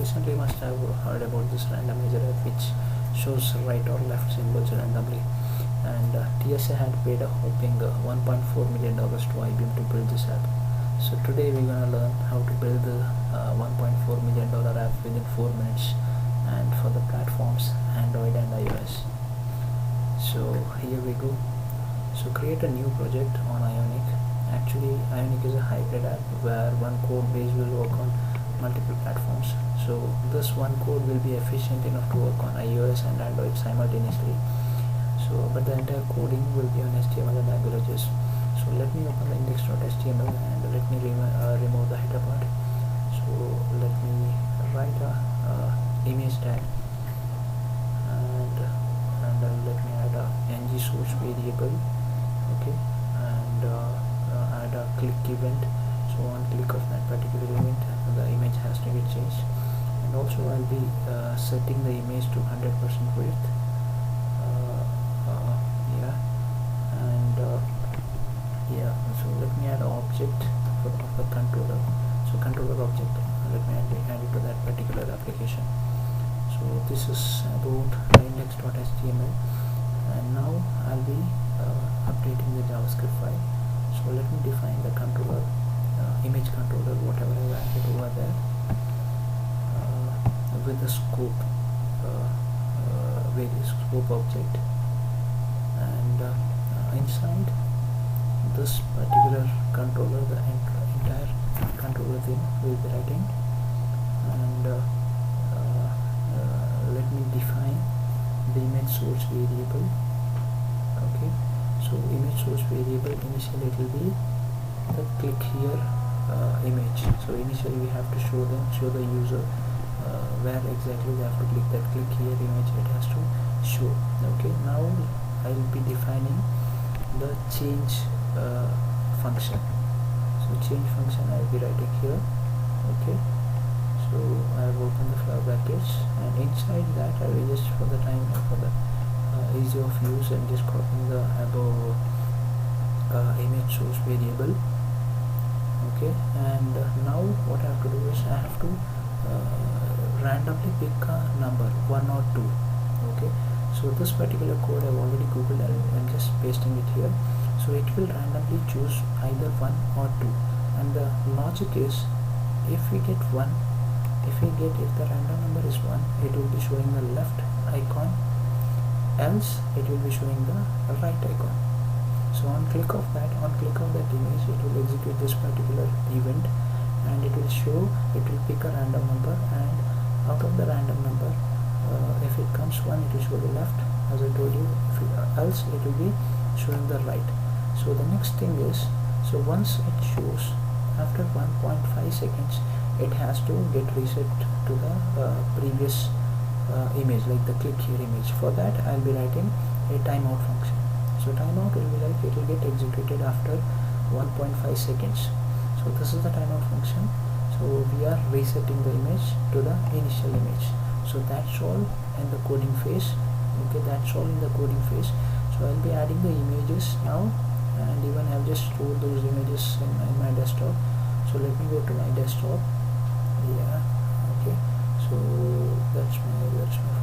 recently you must have heard about this randomizer app which shows right or left symbols randomly, and TSA had paid a whopping $1.4 million to IBM to build this app. So today we're gonna learn how to build the $1.4 million app within 4 minutes, and for the platforms Android and iOS. So here we go. So create a new project on Ionic. Actually, Ionic is a hybrid app where one code base will work on multiple platforms. So this one code will be efficient enough to work on iOS and Android simultaneously. So but the entire coding will be on HTML and languages. So let me open the index.html and let me remove the header part. So let me write a image tag, and let me add a ng source variable. Okay, and add a click event. So on click of that particular event, the image has to get changed. And also I'll be setting the image to 100% width. So let me add an object of the controller. So controller object, let me add it to that particular application. So this is about index.html, and now I'll be updating the JavaScript file. So let me define the controller, image controller, whatever I added over there, with the scope, various scope object, and inside this particular controller, the entire controller thing will be writing, and let me define the image source variable. Okay, so image source variable, initially it will be the click here image. So initially we have to show the user where exactly they have to click that click here image, it has to show. Okay, now I will be defining the change function. So change function I will be writing here. Okay, so I have opened the file brackets, and inside that I will just, for the time, for the ease of use, and just copying the above image source variable. Okay, and now what I have to do is I have to randomly pick a number 1 or 2. Okay, so this particular code I have already googled, and I'm just pasting it here. So it will randomly choose either 1 or 2, and the logic is, if we get 1, if the random number is 1, it will be showing the left icon, else it will be showing the right icon. So on click of that image, it will execute this particular event, and it will pick a random number, and out of the random number, if it comes 1, it will show the left, as I told you, else it will be showing the right. So the next thing is, so once it shows, after 1.5 seconds, it has to get reset to the previous image, like the click here image. For that I'll be writing a timeout function. So timeout will be like, it will get executed after 1.5 seconds. So this is the timeout function. So we are resetting the image to the initial image. So that's all in the coding phase. Okay, that's all in the coding phase. So I'll be adding the images now, and even I've just stored those images in my desktop. So let me go to my desktop. Yeah, okay, so that's my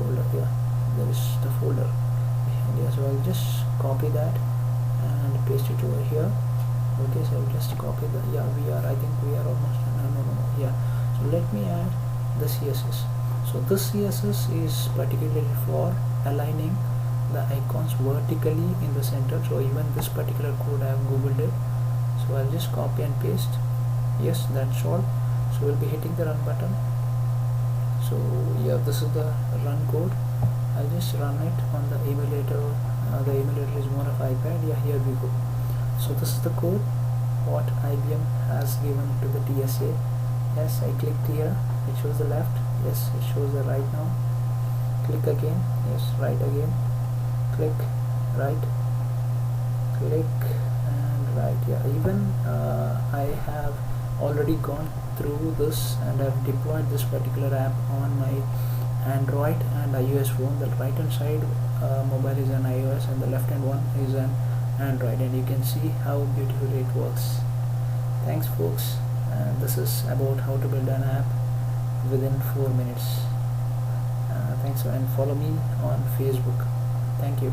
folder. Yeah, there is the folder behind. Yeah, so I'll just copy that and paste it over here. Okay, so I'll just copy the, I think we are almost done. No, yeah. So let me add the CSS. So this CSS is particularly for aligning the icons vertically in the center. So even this particular code I have googled it, so I'll just copy and paste. Yes, that's all. So we'll be hitting the run button. So yeah, this is the run code. I'll just run it on the emulator. The emulator is more of iPad. Yeah, here we go. So this is the code what IBM has given to the TSA. Yes, I clicked here, it shows the left. Yes, it shows the right now. Click again. Yes, right again. Click right, click and right. Yeah, even I have already gone through this, and I've deployed this particular app on my Android and iOS phone. The right hand side mobile is an iOS, and the left hand one is an Android, and you can see how beautifully it works. Thanks folks, and this is about how to build an app within 4 minutes. Thanks, and follow me on Facebook. Thank you.